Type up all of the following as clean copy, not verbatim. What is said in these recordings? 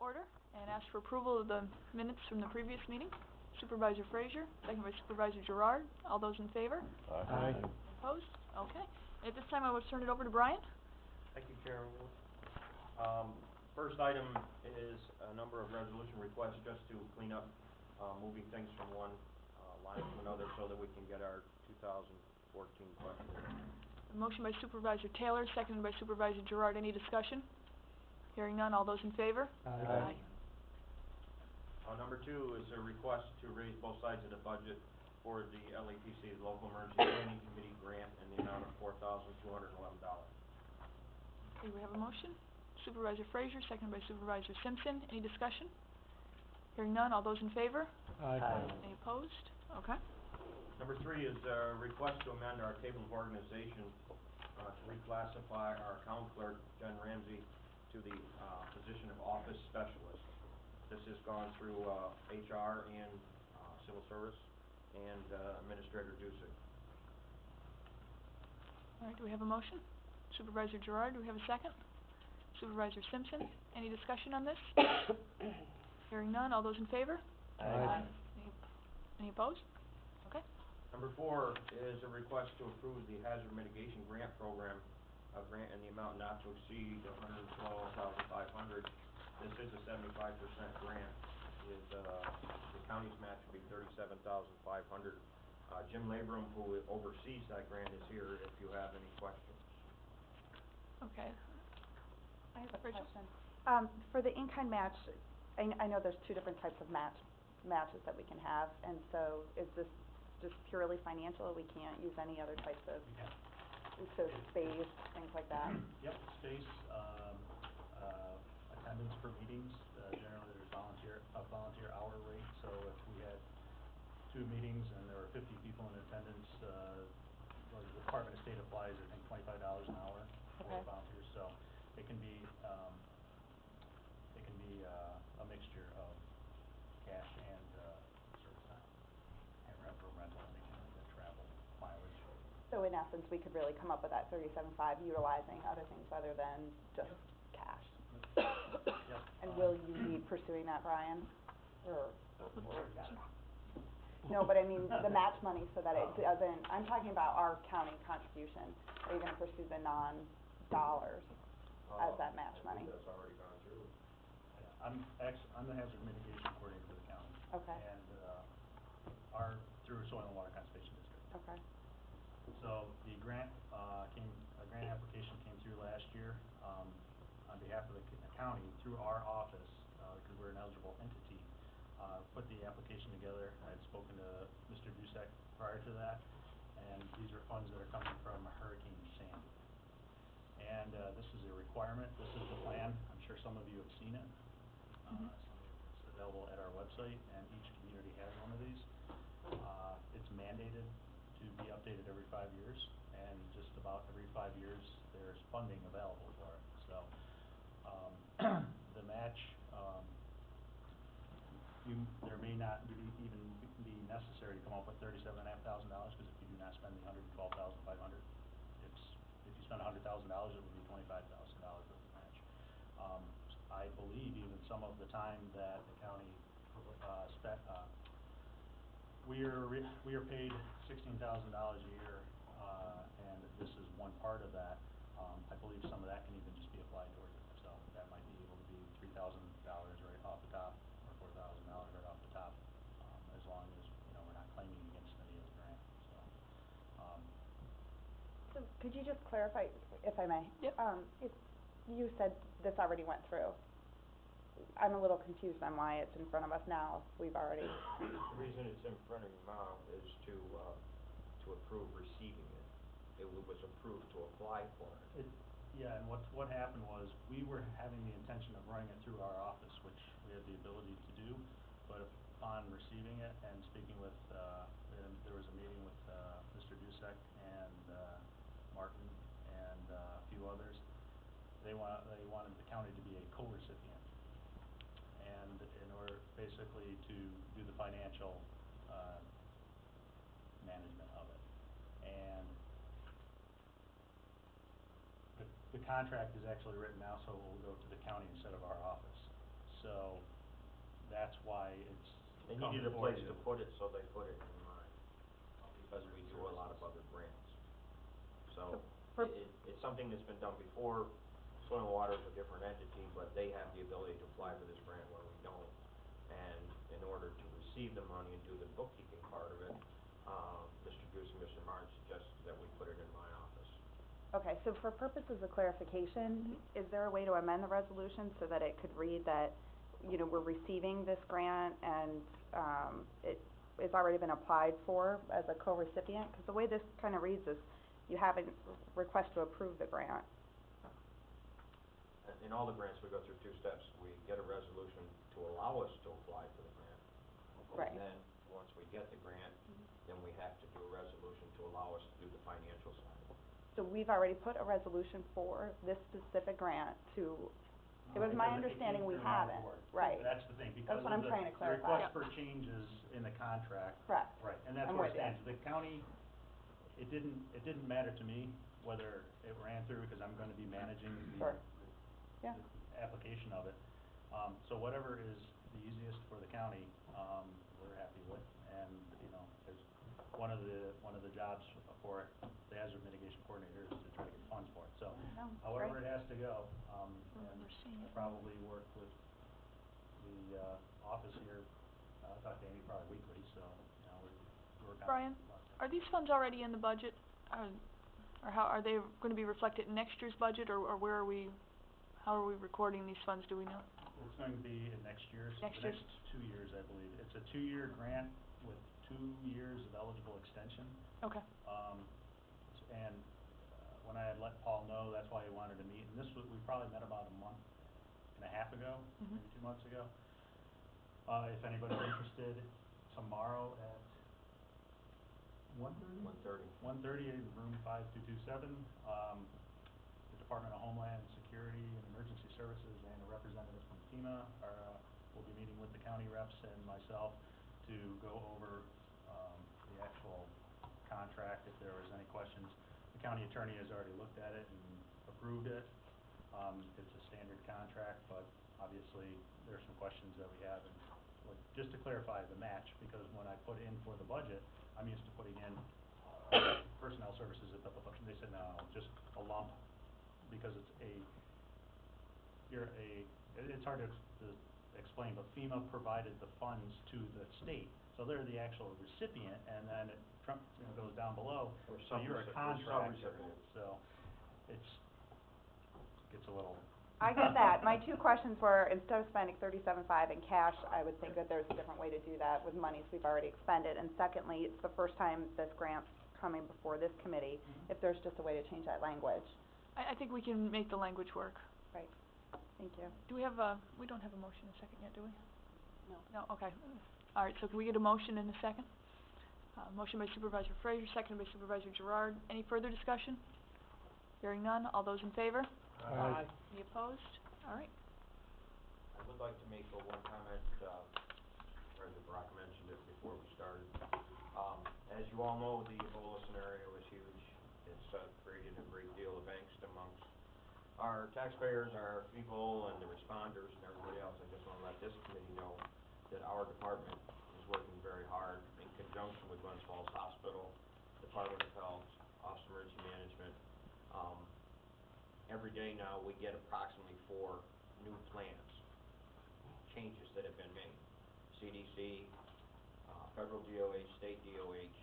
order and ask for approval of the minutes from the previous meeting. Supervisor Frazier, second by Supervisor Gerard. All those in favor? Aye. Opposed? Okay. At this time, I will turn it over to Brian. Thank you, Chairman. First item is a number of resolution requests just to clean up, moving things from one line to another so that we can get our 2014 budget. A motion by Supervisor Taylor, seconded by Supervisor Gerard. Any discussion? Hearing none. All those in favor? Aye. Number two is a request to raise both sides of the budget for the LEPC, the Local Emergency Planning Committee grant, in the amount of $4,211. Okay, we have a motion. Supervisor Frazier, seconded by Supervisor Simpson. Any discussion? Hearing none. All those in favor? Aye. Any opposed? Okay. Number three is a request to amend our table of organization to reclassify our account clerk, Jen Ramsey, to the position of office specialist. This has gone through HR and Civil Service and Administrator Dusick. All right, do we have a motion? Supervisor Gerard, do we have a second? Supervisor Simpson, any discussion on this? Hearing none. All those in favor? Aye. Any opposed? Okay. Number four is a request to approve the Hazard Mitigation Grant Program, a grant in the amount not to exceed $112,500. This is a 75% grant. The county's match would be $37,500. Jim Labrum, who oversees that grant, is here if you have any questions. Okay. I have a Rachel? question. For the in-kind match, I know there's two different types of matches that we can have, and so is this just purely financial? We can't use any other types of, We can. so space, things like that? Yep, space, attendance for meetings, generally there's a volunteer hour rate, so if we had 2 meetings and there were 50 people in attendance, well, the Department of State applies, I think, $25 an hour for Okay. volunteers, so it can be a mixture of cash and service time, and rental, and things like that, travel, mileage. So in essence, we could really come up with that 37.5 utilizing other things other than just cash? Yep. And will you be pursuing that, Brian? Or no, but I mean the match money so that it doesn't, I'm talking about our county contribution. Are you going to pursue the non-dollars as that match money? I think that's already gone through. Yeah, I'm the hazard mitigation coordinator for the county. Okay. And through Soil and Water Conservation District. Okay. So the grant application came through last year on behalf of the county through our office, because we're an eligible entity. Put the application together. I had spoken to Mr. Dusick prior to that, and these are funds that are coming from Hurricane Sandy. And this is a requirement. This is the plan. I'm sure some of you have seen it. It's available at our website, and each community has one of these. It's mandated to be updated every 5 years, and just about every 5 years there's funding available for it. So the match, there may not even be necessary to come up with $37,500, because if you do not spend the $112,500, if you spend $100,000, it would be $25,000 with the match. I believe even some of the time that the county spent, we are paid $16,000 a year, and this is one part of that. I believe some of that can even just be applied towards it, so that might be able to be $3,000 right off the top, or $4,000 right off the top, as long as we're not claiming against any of the grant. So could you just clarify, if I may? Yep. If you said this already went through, I'm a little confused on why it's in front of us now. We've already. The reason it's in front of you now is to approve receiving it. It was approved to apply for it. Yeah, and what happened was we were having the intention of running it through our office, which we had the ability to do, but upon receiving it and speaking with, there was a meeting with Mr. Dusick and Martin and a few others. They wanted the county to be a co-recipient, and in order basically to do the financial management of it. And the contract is actually written now, so it will go to the county instead of our office. so that's why it's They come needed a before place you. to put it, so they put it in mine, because we do a lot of other grants. So, for- it's something that's been done before. Soil and Water is a different entity, but they have the ability to apply for this grant where we don't. And in order to receive the money and do the bookkeeping part of it, Mr. Goose and Mr. Martin suggested that we put it in my office. Okay, so for purposes of clarification, is there a way to amend the resolution so that it could read that, you know, we're receiving this grant and, it's already been applied for as a co-recipient? Because the way this kind of reads is, you have a request to approve the grant. In all the grants, we go through two steps. We get a resolution to allow us to apply for the grant. Right. And then, once we get the grant, then we have to do a resolution to allow us to do the financial side. So we've already put a resolution for this specific grant to, it was my Because understanding we came through my haven't, board. right? That's the thing, because what of I'm the trying to clarify. request Yeah. for changes in the contract. Correct. Right, and that's I'm where it with you. stands. The county, it didn't matter to me whether it ran through, because I'm gonna be managing Sure. Yeah. the application of it. So whatever is the easiest for the county, we're happy with, and, you know, there's, one of the jobs for it, the hazard mitigation coordinator, is to try to get funds for it, so, No, however great. it has to go, Remember and seeing I it. probably work with the, office here, I talk to Amy probably weekly, so, you know, we're kind of. Brian, are these funds already in the budget? Or how, are they gonna be reflected in next year's budget, or where are we, how are we recording these funds, do we know? It's going to be in next year's, Next the year's? next 2 years, I believe. It's a 2-year grant with 2 years of eligible extension. Okay, And when I had let Paul know, that's why he wanted to meet, and we probably met about a month and a half ago, Mhm. maybe 2 months ago. If anybody's interested, tomorrow at 1:30? 1:30. 1:30 in room 5227, the Department of Homeland Security and Emergency Services and a representative from FEMA will be meeting with the county reps and myself to go over, the actual contract, if there was any questions. The county attorney has already looked at it and approved it. It's a standard contract, but obviously, there's some questions that we have, and just to clarify the match, because when I put in for the budget, I'm used to putting in, personnel services, they said, no, just a lump, because it's hard to explain, but FEMA provided the funds to the state, so they're the actual recipient, and then it goes down below, We're so you're a contractor, sub-recipient. so gets a little. I get that. My two questions were, instead of spending $37.5 in cash, I would think that there's a different way to do that with monies we've already expended. And secondly, it's the first time this grant's coming before this committee, Mhm. if there's just a way to change that language. I think we can make the language work. Right. Thank you. Do we have we don't have a motion in a second yet, do we? No. No, okay. All right, so can we get a motion in a second? Motion by Supervisor Frazier, seconded by Supervisor Gerard. Any further discussion? Hearing none, all those in favor? Aye. Any opposed? All right. I would like to make one comment, President Brock mentioned it before we started. As you all know, the Ebola scenario is huge. It's created a great deal of angst amongst our taxpayers, our people, and the responders, and everybody else. I just want to let this committee know that our department is working very hard in conjunction with Glens Falls Hospital, Department of Health, Office of Emergency Management. Every day now, we get approximately 4 new plans, changes that have been made. CDC, federal DOH, state DOH.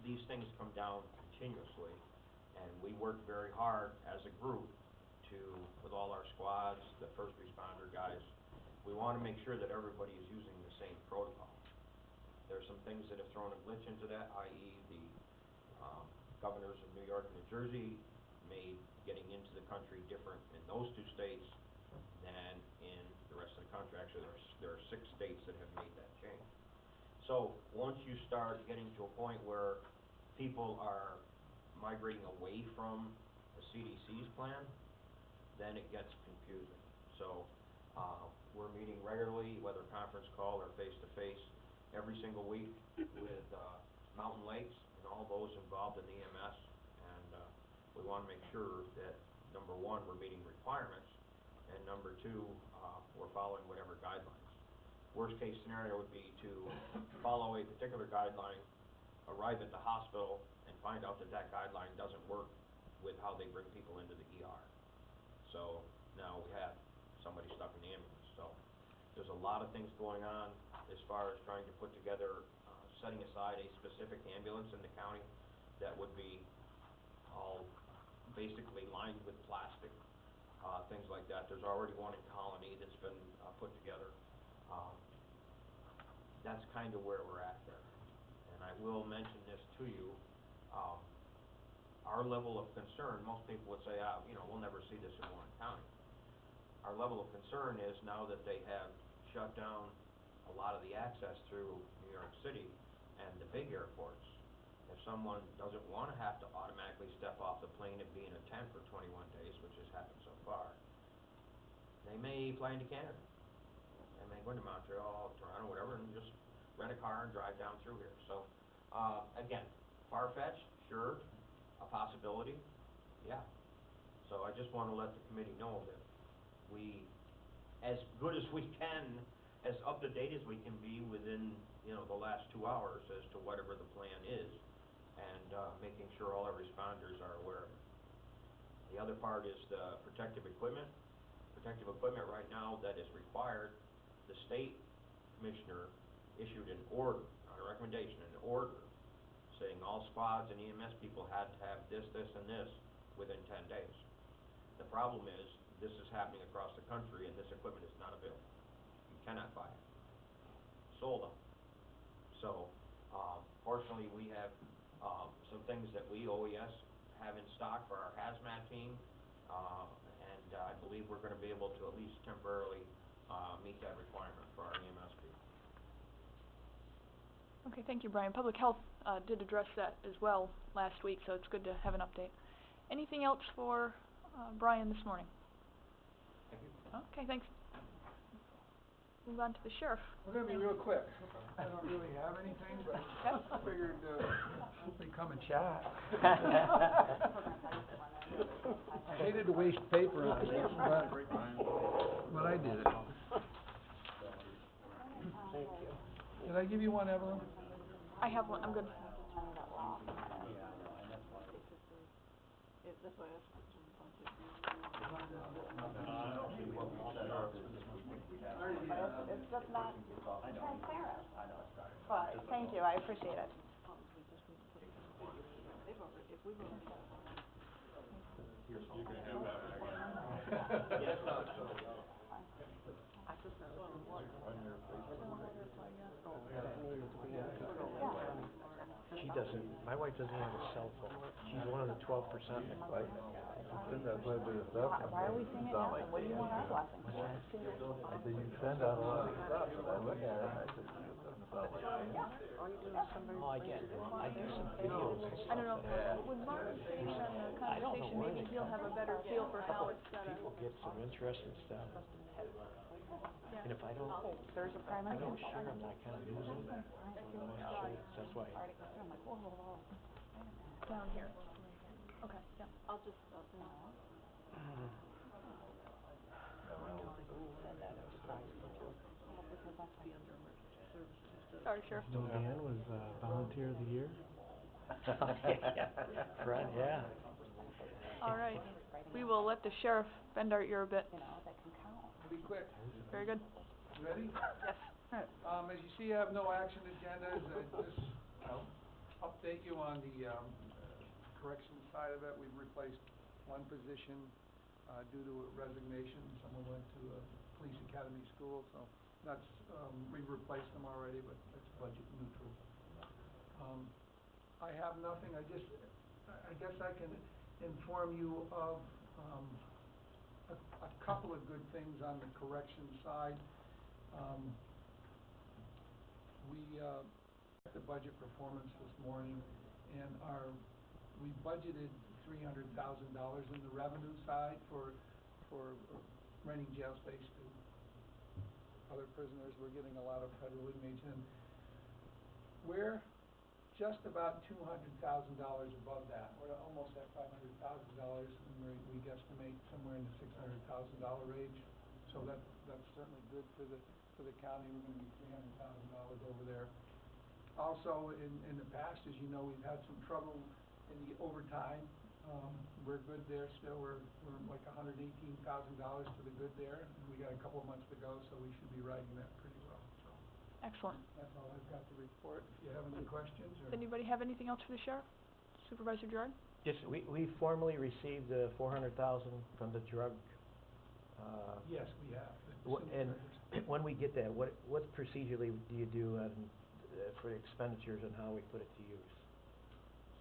These things come down continuously, and we work very hard as a group with all our squads, the first responder guys, we want to make sure that everybody is using the same protocol. There's some things that have thrown a glitch into that, i.e. the governors of New York and New Jersey made getting into the country different in those 2 states than in the rest of the country. Actually, there are 6 states that have made that change. So once you start getting to a point where people are migrating away from the CDC's plan, then it gets confusing. So we're meeting regularly, whether conference call or face-to-face, every single week with Mountain Lakes and all those involved in EMS, and we want to make sure that, number one, we're meeting requirements, and number two, we're following whatever guidelines. Worst case scenario would be to follow a particular guideline, arrive at the hospital, and find out that that guideline doesn't work with how they bring people into the ER. So now we have somebody stuck in the ambulance. So there's a lot of things going on as far as trying to put together, setting aside a specific ambulance in the county that would be all basically lined with plastic, things like that. There's already one in Colony that's been put together. That's kind of where we're at there. And I will mention this to you, our level of concern, most people would say, you know, we'll never see this in Warren County. Our level of concern is now that they have shut down a lot of the access through New York City and the big airports. If someone doesn't want to have to automatically step off the plane and be in a tent for 21 days, which has happened so far, they may fly into Canada. They may go into Montreal, Toronto, whatever, and just rent a car and drive down through here. So, again, far-fetched, sure, a possibility, yeah. So I just want to let the committee know that we, as good as we can, as up-to-date as we can be within, you know, the last 2 hours as to whatever the plan is, and making sure all our responders are aware of it. The other part is the protective equipment. Protective equipment right now that is required, the state commissioner issued an order, not a recommendation, an order, saying all squads and EMS people had to have this, and this within 10 days. The problem is, this is happening across the country and this equipment is not available. You cannot buy it. Sold out. So, fortunately, we have some things that we, OES, have in stock for our hazmat team, and I believe we're going to be able to at least temporarily meet that requirement for our EMS people. Okay, thank you, Brian. Public Health did address that as well last week, so it's good to have an update. Anything else for Brian this morning? Thank you. Okay, thanks. Move on to the sheriff. We're gonna be real quick. I don't really have anything, but I figured, hopefully come and chat. I hated to waste paper on this, but I did it. Did I give you one, Evelyn? I have one, I'm good. It's just not transparent. But, thank you, I appreciate it. She doesn't, my wife doesn't have a cell phone. She's one of the 12%. Why are we seeing it happen? What do you want our blessing for? I said, you send out a lot of stuff, and I look at it, and I said, it doesn't sound like that. Oh, I get it. I do some videos and stuff. I don't know, when Mark's sitting on the conversation, maybe he'll have a better feel for how it's set up. People get some interesting stuff. And if I don't, There's a primary. I don't share them, I kind of lose them. That's why. I'm like, whoa, whoa, whoa. Down here. Okay, yeah. I'll just, Sorry, Sheriff. No, Dan was volunteer of the year. Right, yeah. All right, we will let the sheriff bend our ear a bit. You know, that can count. Be quick. Very good. Ready? Yes. As you see, I have no action agendas. Just update you on the corrections side of it. We've replaced one position due to a resignation. Someone went to a police academy school, so that's we've replaced them already, but that's budget neutral. I have nothing. I guess I can inform you of a couple of good things on the correction side. We the budget performance this morning, and we budgeted $300,000 in the revenue side for renting jail space to other prisoners. We're getting a lot of federal inmates in. We're just about $200,000 above that. We're almost at $500,000, and we guesstimate somewhere in the $600,000 range so that's certainly good for the county. We're gonna be $300,000 over there. Also, in the past, as you know, we've had some trouble in the overtime. We're good there still. We're like $118,000 to the good there, and we got a couple of months to go, so we should be riding that pretty well, so. Excellent. That's all I've got to report. If you have any questions or. Does anybody have anything else for the sheriff? Supervisor Gerard? Just, we formally received the 400,000 from the drug, Yes, we have. and when we get that, what procedurally do you do for the expenditures and how we put it to use?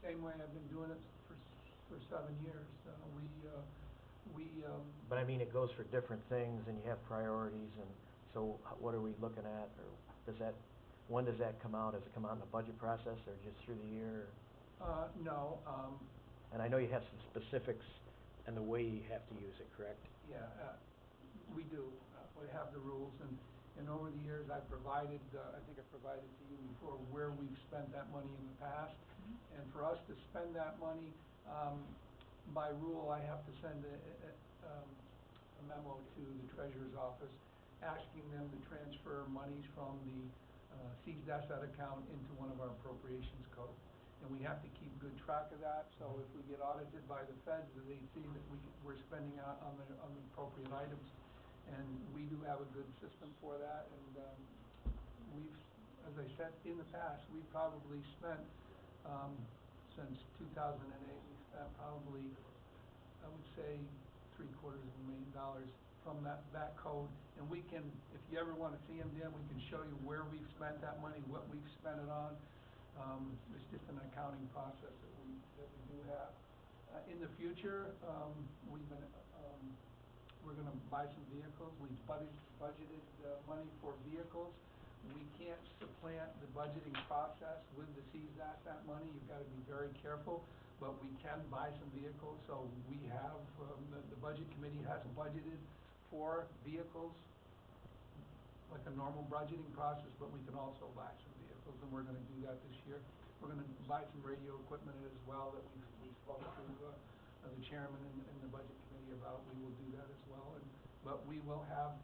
Same way I've been doing it for 7 years. But I mean, it goes for different things and you have priorities, and so what are we looking at, or when does that come out? Does it come out in the budget process or just through the year? No, And I know you have some specifics and the way you have to use it, correct? yeah, we do. We have the rules, and over the years, I've provided, I think I provided to you before, where we've spent that money in the past. And for us to spend that money, by rule, I have to send a memo to the treasurer's office asking them to transfer monies from the seized asset account into one of our appropriations code. And we have to keep good track of that, so if we get audited by the feds, they see that we're spending on the appropriate items. And we do have a good system for that, and we've, as I said, in the past, we've probably spent, since 2008, we've spent probably, I would say, $750,000 from that code. And we can, if you ever wanna see them, Dan, we can show you where we've spent that money, what we've spent it on. It's just an accounting process that we do have. In the future, we're gonna buy some vehicles. We've budgeted money for vehicles. We can't supplant the budgeting process with the seized asset money. You've gotta be very careful, but we can buy some vehicles. So we have, the budget committee has budgeted for vehicles, like a normal budgeting process, but we can also buy some vehicles, and we're gonna do that this year. We're gonna buy some radio equipment as well that we spoke to the chairman and the budget committee about. We will do that as well, but we will have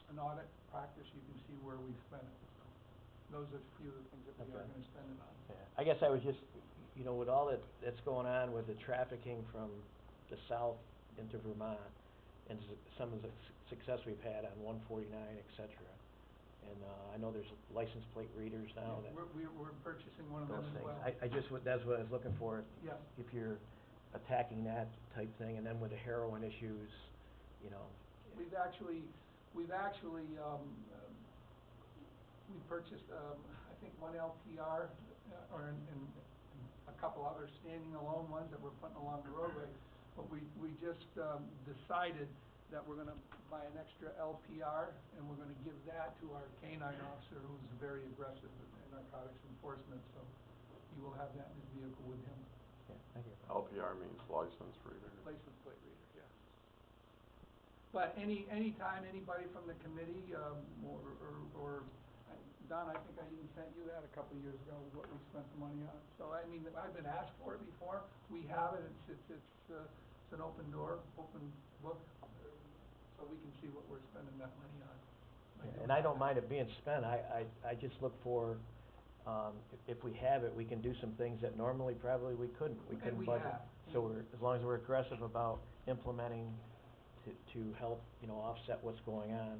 an audit practice. You can see where we spent it. So those are a few of the things that we are gonna spend it on. Yeah, I guess I was just, with all that's going on with the trafficking from the south into Vermont, and some of the success we've had on 149, et cetera. And I know there's license plate readers now that. We're purchasing one of them Those as things. well. That's what I was looking for. Yeah. If you're attacking that type thing, and then with the heroin issues, We've actually, we purchased, I think one LPR, and a couple other standing alone ones that we're putting along the roadway. But we just, decided that we're gonna buy an extra LPR, and we're gonna give that to our canine officer, who's very aggressive in narcotics enforcement, so he will have that in his vehicle with him. Yeah, thank you. LPR means license reader. License plate reader, yeah. But anytime anybody from the committee, or Don, I think I even sent you that a couple of years ago, what we spent the money on. So, I mean, I've been asked for it before, we have it, it's an open door, open book, so we can see what we're spending that money on. And I don't mind it being spent, I just look for, if we have it, we can do some things that normally probably we couldn't And we budget. have. So as long as we're aggressive about implementing to help, offset what's going on,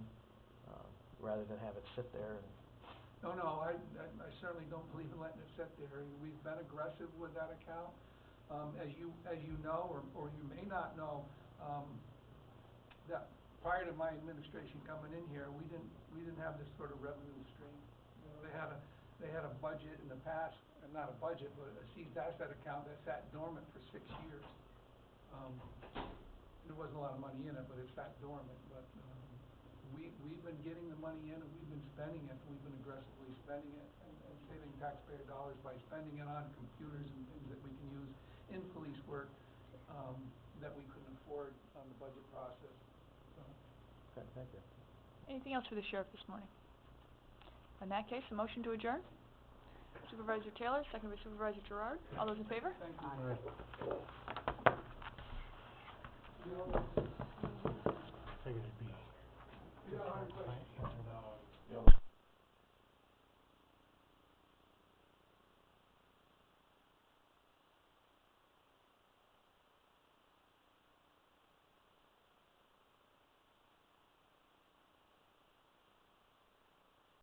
rather than have it sit there and. No, I certainly don't believe in letting it sit there. We've been aggressive with that account. As you know, or you may not know, that prior to my administration coming in here, we didn't have this sort of revenue stream. They had a budget in the past, and not a budget, but a seized asset account that sat dormant for 6 years. There wasn't a lot of money in it, but it sat dormant. But we've been getting the money in, and we've been spending it. We've been aggressively spending it and saving taxpayer dollars by spending it on computers and things that we can use in police work, that we couldn't afford on the budget process. So. Okay, thank you. Anything else for the sheriff this morning? In that case, a motion to adjourn. Supervisor Taylor, second by Supervisor Gerard. All those in favor? Thank you. Figured it'd be You got a hard question.